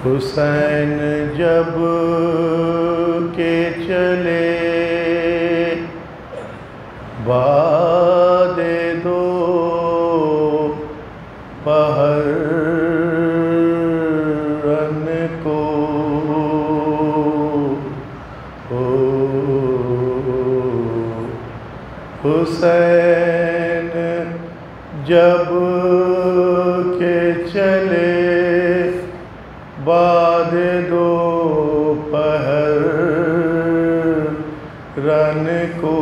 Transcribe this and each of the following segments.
حسین جب کہ چلے بعد دو پہر رن کو حسین جب کہ چلے بعد دو پہر رن کو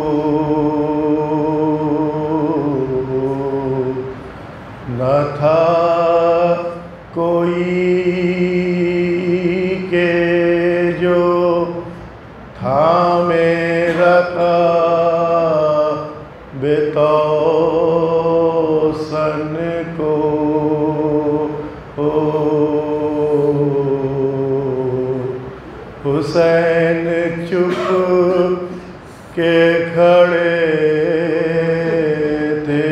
نہ تھا کوئی کہ جو تھامے رکاب توسن کو حسین چپ کے کھڑے تھے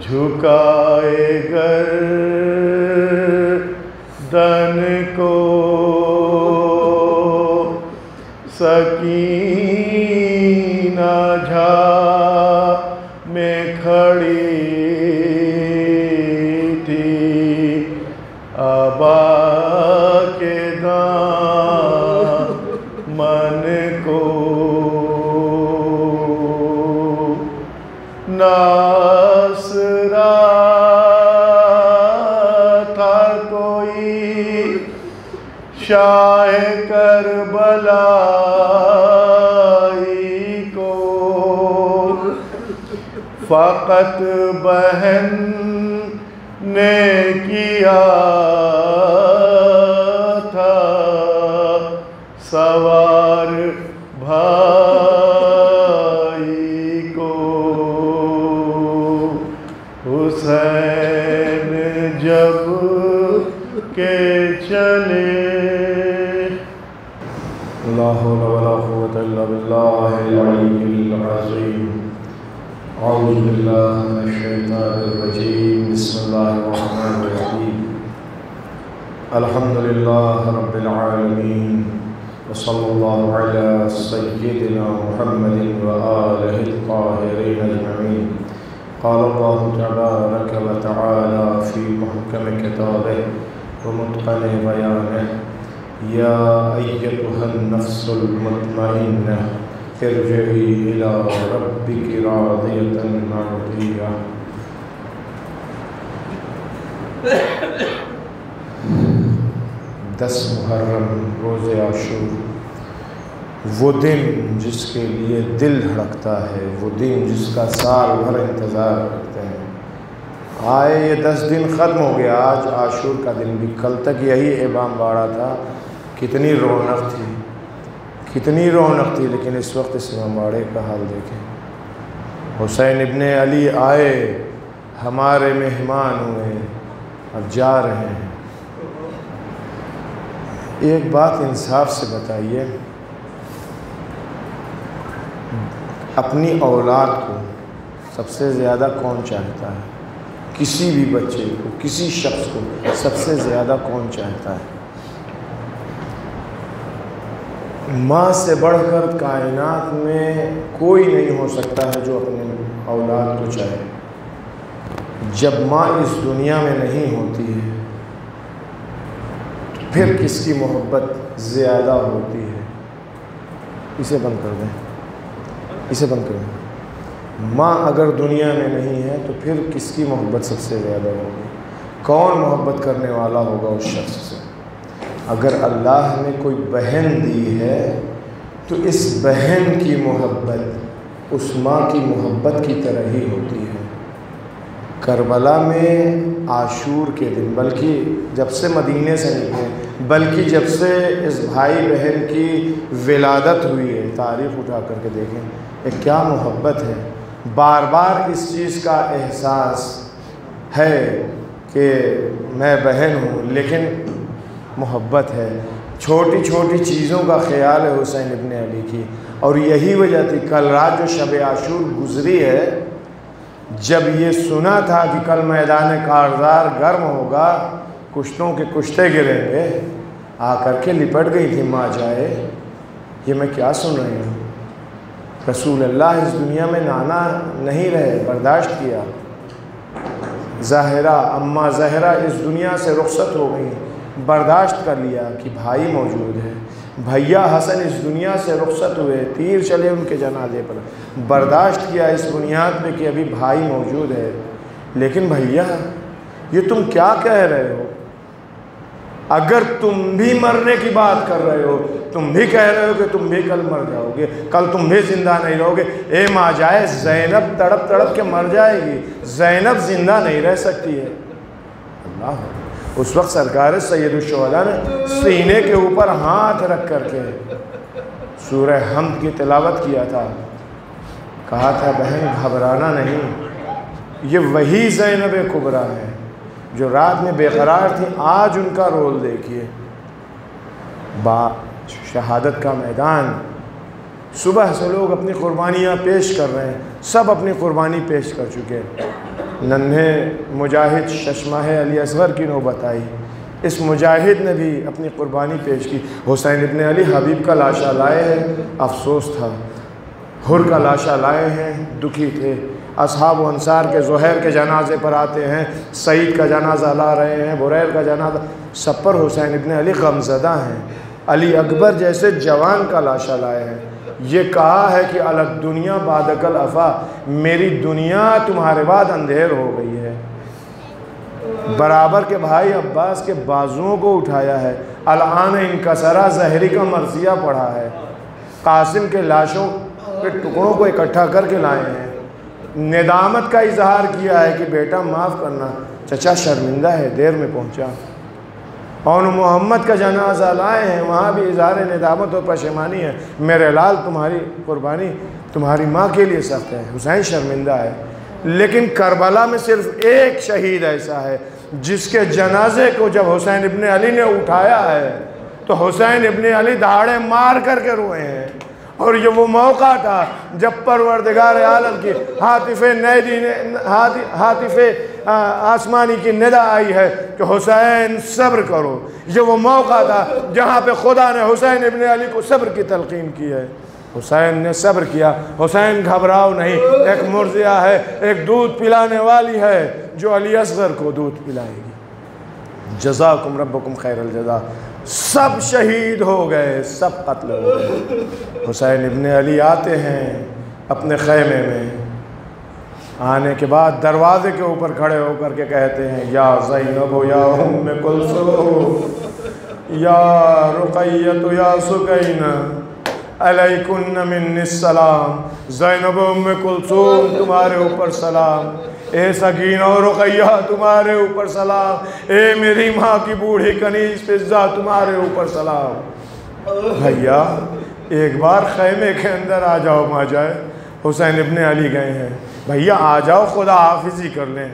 جھکائے گردن کو سکینہ جھا میں کھڑی تھی آبا کے دامن کو ناصرہ تھا کوئی شاہ کربلائی کو فقط بہن نے کیا تھا سوار بھائی کو حسین جب کہ چلے لا حول ولا قوة الا باللہ العلی العظیم اعوذ باللہ من الشیطان الرجیم بسم اللہ الرحمن الرحیم الحمدللہ رب العالمین وصلی اللہ علی سیدنا محمد وآلہ الطاہرین اجمعین قال اللہ تبارک وتعالی فی محکم کتابہ ومتقن بیانہ یا ایتها النفس المطمئنہ ارجعی الی ربک راضیۃ مرضیہ. 10 محرم روز عاشور، وہ دن جس کے لیے دل دھڑکتا ہے، وہ دن جس کا سال بھر انتظار کرتے ہیں. آئے یہ 10 دن ختم ہو گیا، آج عاشور کا دن بھی. کل تک یہی امام باڑا تھا، کتنی رونق تھی، کتنی رونق تھی، لیکن اس وقت اس امام باڑے کا حال دیکھیں. حسین ابن علی آئے، ہمارے مہمان ہوئے، اب جا رہے ہیں. ایک بات انصاف سے بتائیے، اپنی اولاد کو سب سے زیادہ کون چاہتا ہے؟ کسی بھی بچے کو، کسی شخص کو سب سے زیادہ کون چاہتا ہے؟ ماں سے بڑھ کر کائنات میں کوئی نہیں ہو سکتا ہے جو اپنے اولاد کو چاہے. جب ماں اس دنیا میں نہیں ہوتی ہے تو پھر کس کی محبت زیادہ ہوتی ہے؟ اسے بند کر دیں، اسے بند کر دیں. ماں اگر دنیا میں نہیں ہے تو پھر کس کی محبت سب سے زیادہ ہوگی؟ کون محبت کرنے والا ہوگا اس شخص سے؟ اگر اللہ نے کوئی بہن دی ہے تو اس بہن کی محبت اس ماں کی محبت کی طرح ہی ہوتی ہے. کربلا میں عاشور کے دن، بلکہ جب سے مدینے سے نکلے، بلکہ جب سے اس بھائی بہن کی ولادت ہوئی ہے، تاریخ اٹھا کر کے دیکھیں یہ کیا محبت ہے. بار بار اس چیز کا احساس ہے کہ میں بہن ہوں، لیکن محبت ہے. چھوٹی چھوٹی چیزوں کا خیال ہے حسین ابن علی کی، اور یہی وجہ تھی کل رات جو شب عاشور گزری ہے جب یہ سنا تھا کہ کل میدان کارزار گرم ہوگا، کشتوں کے کشتے گریں گے، آ کر کے لپٹ گئی تھی ماں جائے یہ میں کیا سن رہی ہوں۔ رسول اللہ اس دنیا میں نانا نہیں رہے، برداشت کیا۔ زہرا، اماں زہرا اس دنیا سے رخصت ہو گئی، برداشت کر لیا کہ بھائی موجود ہے۔ بھیا حسن اس دنیا سے رخصت ہوئے، تیر چلے ان کے جنازے پر، برداشت کیا اس بنیاد پہ کہ ابھی بھائی موجود ہے۔ لیکن بھیا یہ تم کیا کہہ رہے ہو؟ اگر تم بھی مرنے کی بات کر رہے ہو، تم بھی کہہ رہے ہو کہ تم بھی کل مر جاؤ گے، کل تم بھی زندہ نہیں رہو گے، اے ماں جائے زینب تڑپ تڑپ کے مر جائے گی، زینب زندہ نہیں رہ سکتی ہے۔ اللہ، اس وقت سرکار سید الشہداء نے سینے کے اوپر ہاتھ رکھ کر کے سورہ حمد کی تلاوت کیا تھا، کہا تھا بہن گھبرانا نہیں، یہ وہی زینب کبریٰ ہے جو رات میں بے قرار تھی، آج ان کا رول دیکھیے۔ شہادت کا میدان، صبح سے لوگ اپنی قربانیاں پیش کر رہے ہیں، سب اپنی قربانی پیش کر چکے۔ ننھے مجاہد ششماہ علی اصغر کی نوبت آئی، اس مجاہد نے بھی اپنی قربانی پیش کی۔ حسین ابن علی حبیب کا لاشا لائے ہیں، افسوس تھا۔ حر کا لاشا لائے ہیں، دکھی تھے۔ اصحاب و انصار کے زہیر کے جنازے پر آتے ہیں، سعید کا جنازہ لا رہے ہیں، بریر کا جنازہ، سب پر حسین ابن علی غمزدہ ہیں۔ علی اکبر جیسے جوان کا لاشا لائے ہیں، یہ کہا ہے کہ الگ دنیا بعدک الافا، میری دنیا تمہارے بعد اندھیر ہو گئی ہے۔ برابر کے بھائی عباس کے بازوؤں کو اٹھایا ہے، الان انکسرا زہری کا مرثیہ پڑھا ہے، قاسم کے لاشوں کے ٹکڑوں کو اکٹھا کر کے لائے ہیں، ندامت کا اظہار کیا ہے کہ بیٹا معاف کرنا، چچا شرمندہ ہے دیر میں پہنچا۔ اور محمد کا جنازہ لائے ہیں، وہاں بھی اظہار ندامت اور پشیمانی ہے، میرے لال تمہاری قربانی تمہاری ماں کے لیے سخت ہے، حسین شرمندہ ہے۔ لیکن کربلا میں صرف ایک شہید ایسا ہے جس کے جنازے کو جب حسین ابن علی نے اٹھایا ہے تو حسین ابن علی دہاڑے مار کر کے روئے ہیں، اور یہ وہ موقع تھا جب پروردگار عالم کی ہاتف آسمانی کی ندا آئی ہے کہ حسین صبر کرو۔ یہ وہ موقع تھا جہاں پہ خدا نے حسین ابن علی کو صبر کی تلقین کی ہے۔ حسین نے صبر کیا، حسین گھبراؤ نہیں، ایک مرضیہ ہے، ایک دودھ پلانے والی ہے جو علی اصغر کو دودھ پلائے گی۔ جزاکم ربکم خیر الجزا۔ سب شہید ہو گئے، سب قتل ہو گئے۔ حسین ابن علی آتے ہیں اپنے خیمے میں، آنے کے بعد دروازے کے اوپر کھڑے ہو کر کے کہتے ہیں یا زینب یا ام کلثوم یا رقیۃ یا سکینہ علیکن من السلام، زینب ام کلثوم تمہارے اوپر سلام، اے سکینہ اور رقیہ تمہارے اوپر سلام، اے میری ماں کی بوڑھی کنیز فضہ تمہارے اوپر سلام۔ بھیا ایک بار خیمے کے اندر آ جاؤ ماں جائے، حسین ابن علی گئے ہیں، بھیا آ جاؤ خدا حافظی کر لیں۔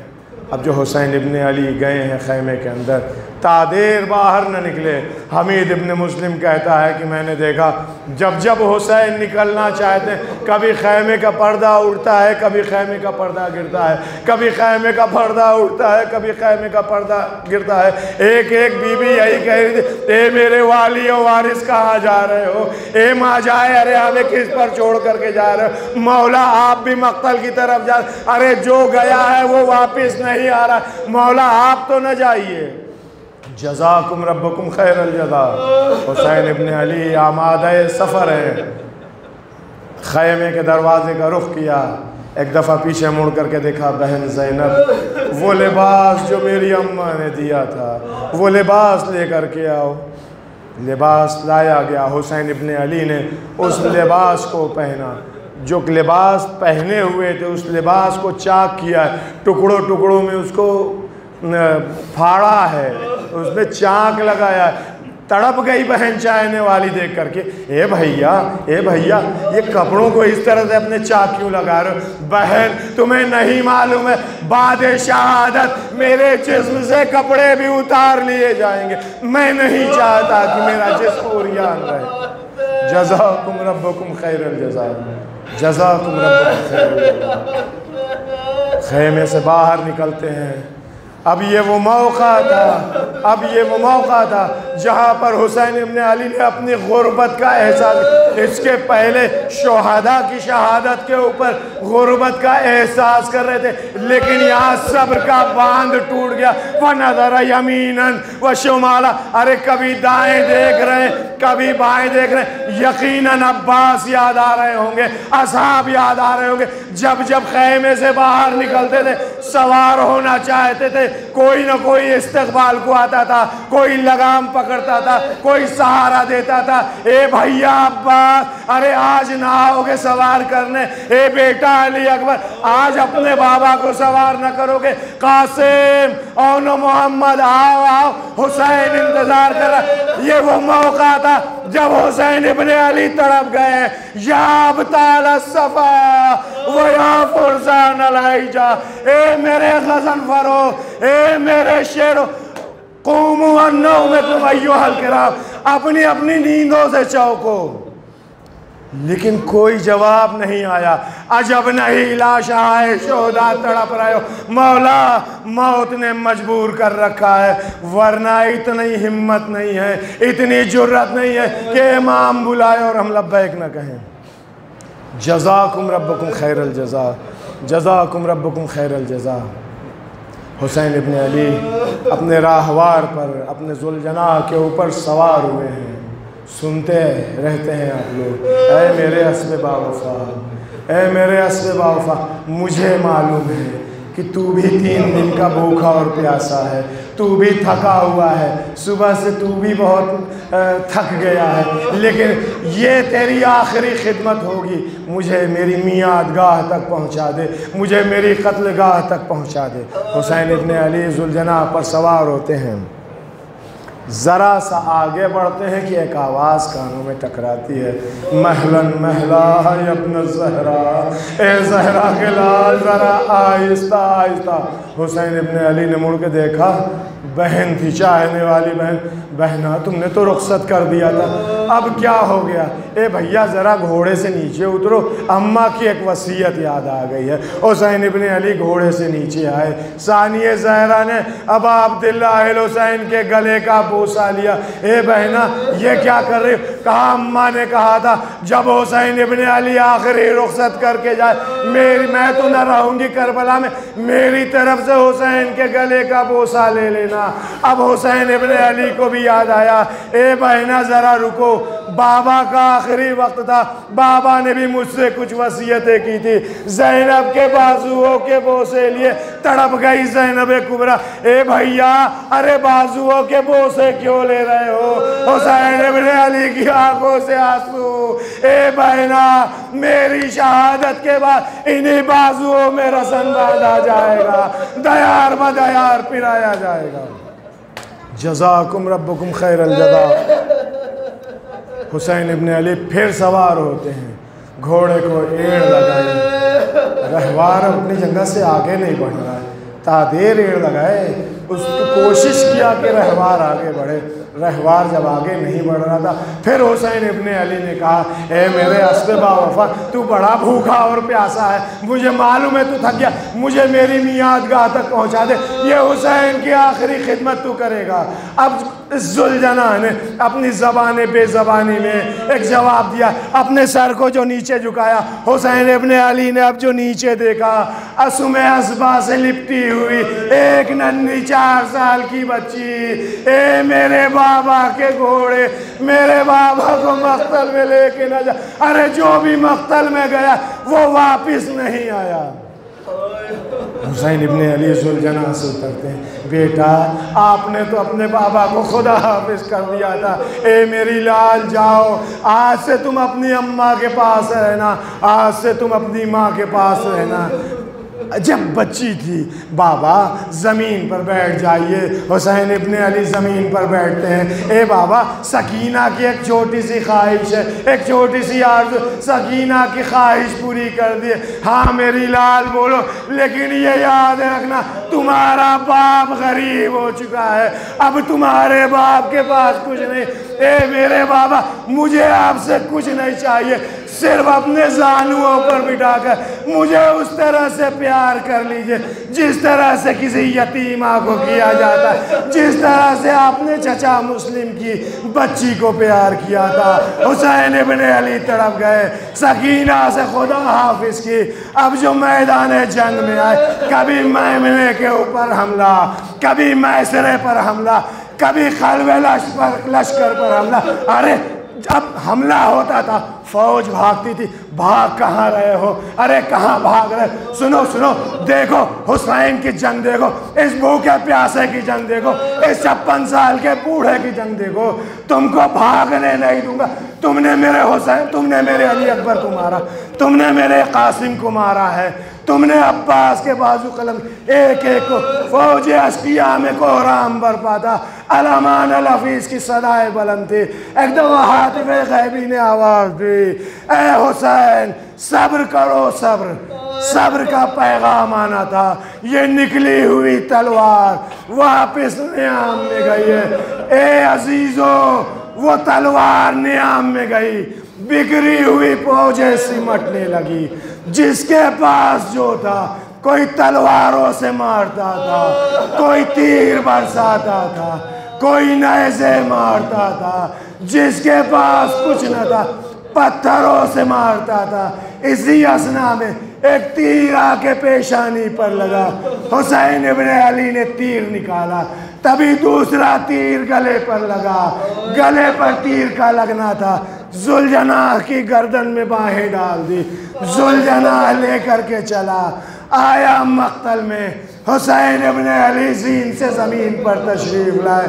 اب جو حسین ابن علی گئے ہیں خیمے کے اندر، تادیر باہر نہ نکلے۔ حمید ابن مسلم کہتا ہے کہ میں نے دیکھا جب جب حسین نکلنا چاہتے ہیں کبھی خیمے کا پردہ اڑتا ہے، کبھی خیمے کا پردہ گرتا ہے، کبھی خیمے کا پردہ اڑتا ہے، کبھی خیمے کا پردہ گرتا ہے۔ ایک ایک بی بی یہی کہہ رہی تھی، اے میرے والی و وارث کہاں جا رہے ہو؟ اے ماں جائے، ارے ہمیں کس پر چھوڑ کر کے جا رہے ہو؟ مولا آپ بھی مقتل کی طرف جا، ارے جو گیا ہے وہ واپس نہیں آ رہا، مولا آپ تو نہ جائیے۔ جزاکم ربکم خیر الجزا۔ حسین ابن علی آمادہ سفر ہے، خیمے کے دروازے کا رخ کیا، ایک دفعہ پیچھے مڑ کر کے دیکھا بہن زینب، وہ لباس جو میری اماں نے دیا تھا وہ لباس لے کر کے آؤ۔ لباس لایا گیا، حسین ابن علی نے اس لباس کو پہنا، جو لباس پہنے ہوئے تھے اس لباس کو چاک کیا ہے، ٹکڑوں ٹکڑوں میں اس کو پھاڑا ہے، اس میں چاک لگایا ہے۔ تڑپ گئی بہن چاہنے والی دیکھ کر کے، اے بھیا یہ کپڑوں کو اس طرح سے اپنے چاک کیوں لگا رہے ہو؟ بہن تمہیں نہیں معلوم ہے بعد شہادت میرے جسم سے کپڑے بھی اتار لیے جائیں گے، میں نہیں چاہتا کہ میرا جسم عریان رہے۔ جزاکم ربکم خیر الجزا، جزاکم ربکم خیر الجزا۔ خیمے سے باہر نکلتے ہیں۔ اب یہ وہ موقع تھا جہاں پر حسین ابن علی نے اپنی غربت کا احساس، اس کے پہلے شہداء کی شہادت کے اوپر غربت کا احساس کر رہے تھے، لیکن یہاں صبر کا باندھ ٹوٹ گیا۔ وَنَظَرَ يَمِينًا وَشِمَالًا، ارے کبھی دائیں دیکھ رہے ہیں کبھی بائیں دیکھ رہے ہیں۔ یقیناً عباس یاد آ رہے ہوں گے، اصحاب یاد آ رہے ہوں گے، جب خیمے سے باہر نکلتے تھے، سوار ہونا چاہتے تھے، کوئی نہ کوئی استقبال کو آتا تھا، کوئی لگام پکڑتا تھا، کوئی سہارا دیتا تھا۔ اے بھیا عباس، ارے آج نہ آؤ گے سوار کرنے؟ اے بیٹا علی اکبر، آج اپنے بابا کو سوار نہ کرو گے؟ قاسم اون محمد، آؤ، حسین انتظار کر رہا۔ یہ وہ موقع تھا جب حسین ابن علی تڑپ گئے، یا ابطال الصفا و یا فرسان الحجا، اے میرے غزن فرو، اے میرے شیرو، قوموا عن نومکم ایھا الکرام، اپنی نیندوں سے چوکو۔ لیکن کوئی جواب نہیں آیا۔ عجب نہیں، لاشائے شہداء تڑپ رہے ہو، مولا موت نے مجبور کر رکھا ہے، ورنہ اتنی ہمت نہیں ہے، اتنی جرت نہیں ہے کہ امام بلائے اور ہم لبیک نہ کہیں۔ جزاکم ربکم خیر الجزا، جزاکم ربکم خیر الجزا۔ حسین ابن علی اپنے راہوار پر، اپنے ذوالجناح کے اوپر سوار ہوئے ہیں۔ سنتے رہتے ہیں آپ لوگ، اے میرے اسب باوفا، اے میرے اسب باوفا، مجھے معلوم ہے کہ تو بھی 3 دن کا بھوکا اور پیاسا ہے، تو بھی تھکا ہوا ہے، صبح سے تو بھی بہت تھک گیا ہے، لیکن یہ تیری آخری خدمت ہوگی، مجھے میری میعاد گاہ تک پہنچا دے، مجھے میری قتل گاہ تک پہنچا دے۔ حسین ابن علی ذوالجناح پر سوار ہوتے ہیں، ذرا سا آگے بڑھتے ہیں کہ ایک آواز کانوں میں ٹکراتی ہے، مہلاً مہلا یا ابن الزہرا، اے زہرا کے لال ذرا آہستہ آہستہ۔ حسین ابن علی نے مڑ کے دیکھا، بہن تھی، چاہنے والی بہن۔ بہنا تم نے تو رخصت کر دیا تھا، اب کیا ہو گیا؟ اے بھیا ذرا گھوڑے سے نیچے اترو، اماں کی ایک وصیت یاد آ گئی ہے۔ حسین ابن علی گھوڑے سے نیچے آئے، ثانیہ زہرا نے ابا عبداللہ الحسین کے گلے کا بوسہ لیا۔ اے بہنا یہ کیا کر رہی ہو؟ کہا اماں نے کہا تھا جب حسین ابن علی آخری رخصت کر کے جائے، میں تو نہ رہوں گی کربلا میں، میری طرف سے حسین کے گلے کا بوسہ لے لینا۔ اب حسین ابن علی کو بھی یاد آیا، اے بہنا ذرا رکو، بابا کا آخری وقت تھا، بابا نے بھی مجھ سے کچھ وصیتیں کی تھی۔ زینب کے بازوؤں کے بوسے لیے تڑپ گئی زینب کبریٰ۔ اے بھیا ارے بازوؤں کے بوسے کیوں لے رہے ہو؟ حسین ابن علی کی آنکھوں سے آنسو۔ اے بہنا میری شہادت کے بعد انہی بازوؤں میں رسن باندھا جائے گا، دیار بدیار پھرایا جائے گا۔ جزاکم ربکم خیر الجزا۔ حسین ابن علی پھر سوار ہوتے ہیں، گھوڑے کو ایڑ لگائی، رہوار اپنی جگہ سے آگے نہیں بڑھ رہا ہے، تادیر ایڑ لگائے، اس کو کوشش کیا کہ رہوار آگے بڑھے، رہوار جب آگے نہیں بڑھ رہا تھا، پھر حسین ابن علی نے کہا اے میرے اسب باوفا، تو بڑا بھوکا اور پیاسا ہے، مجھے معلوم ہے تو تھک گیا، مجھے میری میعاد گاہ تک پہنچا دے، یہ حسین کی آخری خدمت تو کرے گا۔ اب ذوالجناح نے اپنی زبان بے زبانی میں ایک جواب دیا، اپنے سر کو جو نیچے جھکایا، حسین ابن علی نے اب جو نیچے دیکھا، اسم اسبا سے لپٹی ہوئی ایک ننھی 4 سال کی بچی، اے میرے بابا کے گھوڑے، میرے بابا کو مقتل میں لے کے نہ جا، ارے جو بھی مقتل میں گیا وہ واپس نہیں آیا۔ حسین ابن علی ذوالجناح سے اترتے ہیں، بیٹا آپ نے تو اپنے بابا کو خدا حافظ کر دیا تھا، اے میری لال جاؤ، آج سے تم اپنی اماں کے پاس رہنا، آج سے تم اپنی ماں کے پاس رہنا۔ جب بچی تھی، بابا زمین پر بیٹھ جائیے، حسین ابن علی زمین پر بیٹھتے ہیں، اے بابا سکینہ کی ایک چھوٹی سی خواہش ہے، ایک چھوٹی سی آرزو، سکینہ کی خواہش پوری کر دیے۔ ہاں میری لال بولو، لیکن یہ یاد رکھنا تمہارا باپ غریب ہو چکا ہے، اب تمہارے باپ کے پاس کچھ نہیں۔ اے میرے بابا مجھے آپ سے کچھ نہیں چاہیے، صرف اپنے زانوؤں پر بٹھا کر مجھے اس طرح سے پیار کر لیجئے جس طرح سے کسی یتیمہ کو کیا جاتا ہے، جس طرح سے آپ نے چچا مسلم کی بچی کو پیار کیا تھا۔ حسین ابن علی تڑپ گئے، سکینہ سے خدا حافظ کی۔ اب جو میدان جنگ میں آئے، کبھی میمنے کے اوپر حملہ، کبھی میسرے پر حملہ، کبھی خلوے لشکر پر حملہ۔ ارے جب حملہ ہوتا تھا فوج بھاگتی تھی، بھاگ کہاں رہے ہو؟ ارے کہاں بھاگ رہے؟ سنو سنو، دیکھو حسین کی جنگ دیکھو، اس بھوکے پیاسے کی جنگ دیکھو، اس 56 سال کے بوڑھے کی جنگ دیکھو۔ تم کو بھاگنے نہیں دوں گا۔ تم نے میرے حسین، تم نے میرے علی اکبر کو مارا، تم نے میرے قاسم کو مارا ہے، تم نے عباس کے بازو قلم ایک ایک کو، فوج اشقیاء میں کوہرام برپا تھا، علمان الحفیظ کی صدائے بلند تھی۔ ایک دفعہ حاطب غیبی نے آواز دی، اے حسین صبر کرو، صبر صبر کا پیغام آنا تھا۔ یہ نکلی ہوئی تلوار واپس نیام میں گئی ہے۔ اے عزیزو، وہ تلوار نیام میں گئی، بکھری ہوئی فوجیں سمٹنے لگی۔ جس کے پاس جو تھا، کوئی تلواروں سے مارتا تھا، کوئی تیر برساتا تھا، کوئی نیزے مارتا تھا، جس کے پاس کچھ نہ تھا پتھروں سے مارتا تھا۔ اسی اثنا میں ایک تیر آ کے پیشانی پر لگا، حسین ابن علی نے تیر نکالا، تبھی دوسرا تیر گلے پر لگا، گلے پر تیر کا لگنا تھا، ذوالجناح کی گردن میں باہیں ڈال دی، ذوالجناح لے کر کے چلا، آیا مقتل میں، حسین ابن علی زین سے زمین پر تشریف لائے۔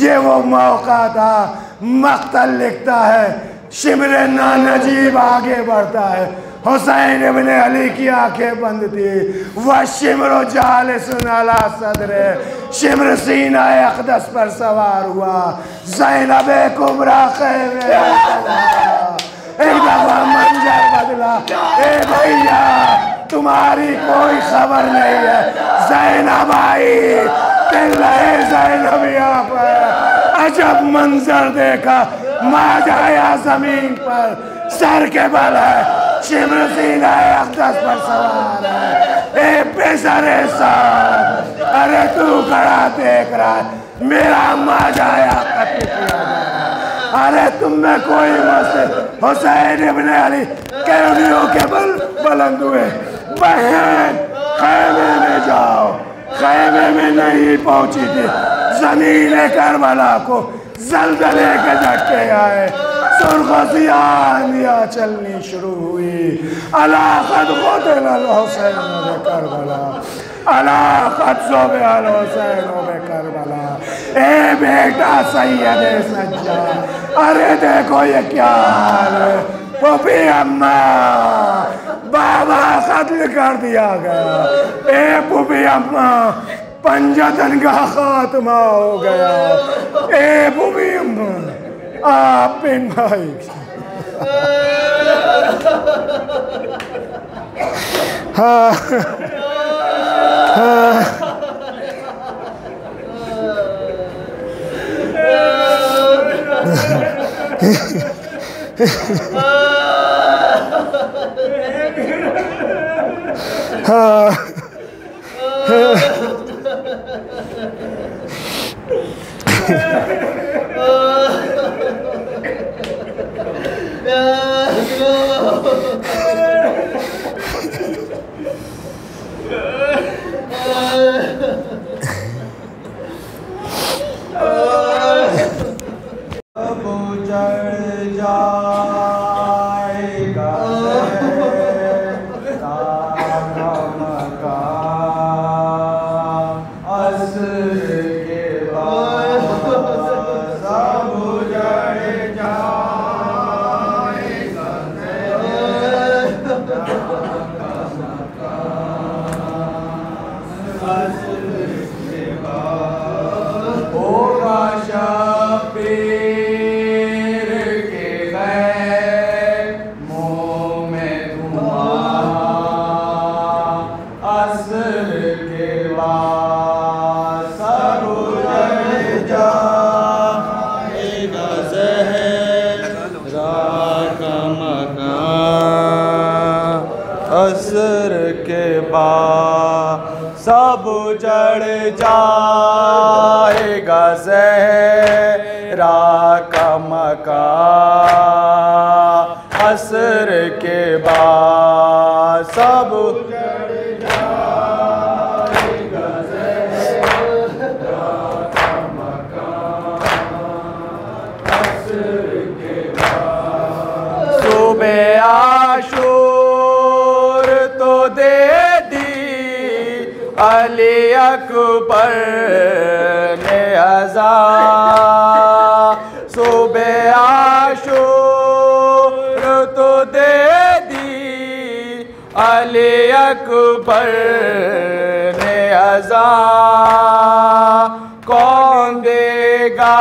یہ وہ موقع تھا، مقتل لکھتا ہے، شمر نانجیب آگے بڑھتا ہے، حسین ابن علی کی آنکھیں بند تھی، وَالشِّمْرُ جَالِسٌ عَلَىٰ صَدْرِهِ، شمر سینہ اقدس پر سوار ہوا، زینب کبریٰ خیمے میں چلا۔ ایک دفعہ منظر بدلا، اے بھئیا تمہاری کوئی خبر نہیں ہے، زینب آئی، تلے زینب یہاں پر، عجب منظر دیکھا، ماج آیا زمین پر، سر کے بل ہے، شمر سینہ اقدس پر سوار ہے، اے پسر ساتھ، ارے تو کھڑا دیکھ رہا ہے، میرا ماج آیا قتل کیا جائے، ارے تم میں کوئی مسئلہ۔ حسین ابن علی کیڑیوں کے بل بلند ہوئے، بہن خیمے میں جاؤ، خیمے میں نہیں پہنچی تھی، زمین کربلا کو زلزلے کے جھٹکے آئے، سرخ و سیاہ اندھیاں چلنی شروع ہوئی، الا قد قتل الحسین بکربلا، الا قد ذبح الحسین بکربلا، اے بیٹا سید سجاد، ارے دیکھو یہ کیا حال ہے، پھوپھی اماں، بابا قتل کر دیا گیا، اے پھوپھی اماں پنجتن کا خاتمہ ہو گیا، اے پھوپھی اماں آپ بن بھائی ہاں عصر کے بعد سب جڑ جائے گا زہرا کا مکان عصر کے بعد سب جڑ جائے گا زہرا کا مکان عصر کے بعد صبح عاشور تو دے دی علی اکبر نے اذان صبح عاشور تو دے دی علی اکبر نے اذان کون دے گا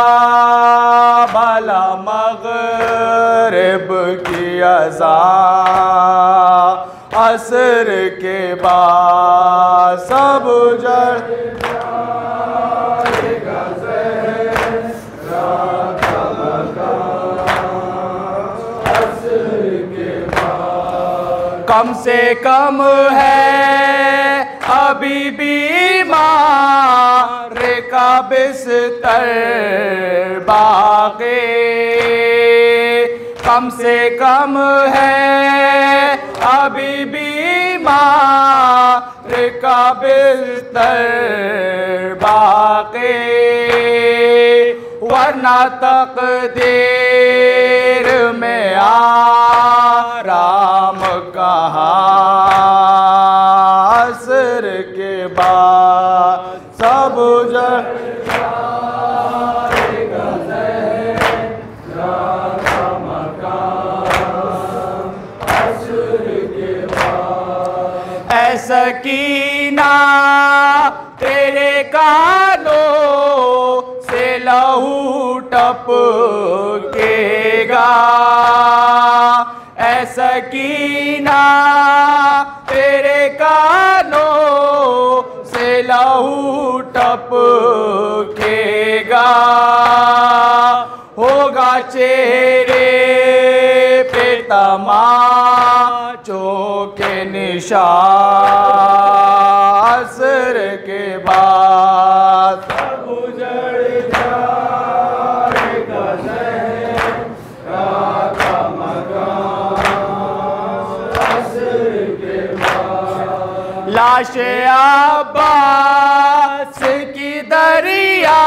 بھلا مغرب کی اذان عصر کے بعد سب جڑ جائے گا زہرا کا مکان عصر کے بعد کم سے کم ہے ابھی بیمار کا بستر باقی کم سے کم ہے ابھی بیمار کا بستر باقی ورنہ تقدیر میں آرام کہاں عصر کے بعد سب جڑ جائے گا زہرا کا مکان عصر کے بعد اے سکینہ تیرے کانوں سے لہو ٹپکے گا اے سکینہ تیرے کانوں سے لہو ٹپکے گا ہوگا چہرے پہ تماچوں کے نشان عصر کے بعد سب جڑ جائے گا زہرا کا مکان عصر کے بعد لاش عباس کی دریا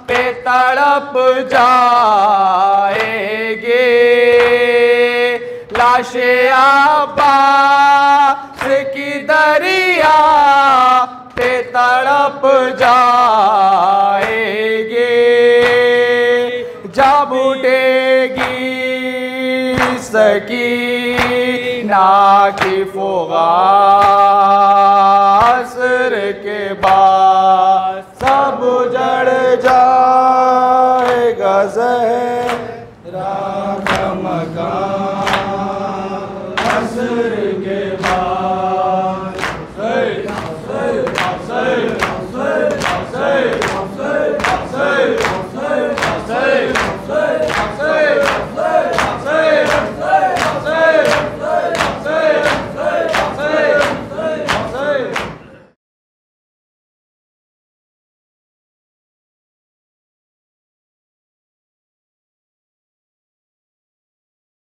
پہ تڑپ جائے گے لاش عباس کی دریا پہ تڑپ جائے گے جب اٹھے گی سکینہ کی فغان عصر کے بعد سب جڑ جائے گا زہرا کا مکان عصر کے بعد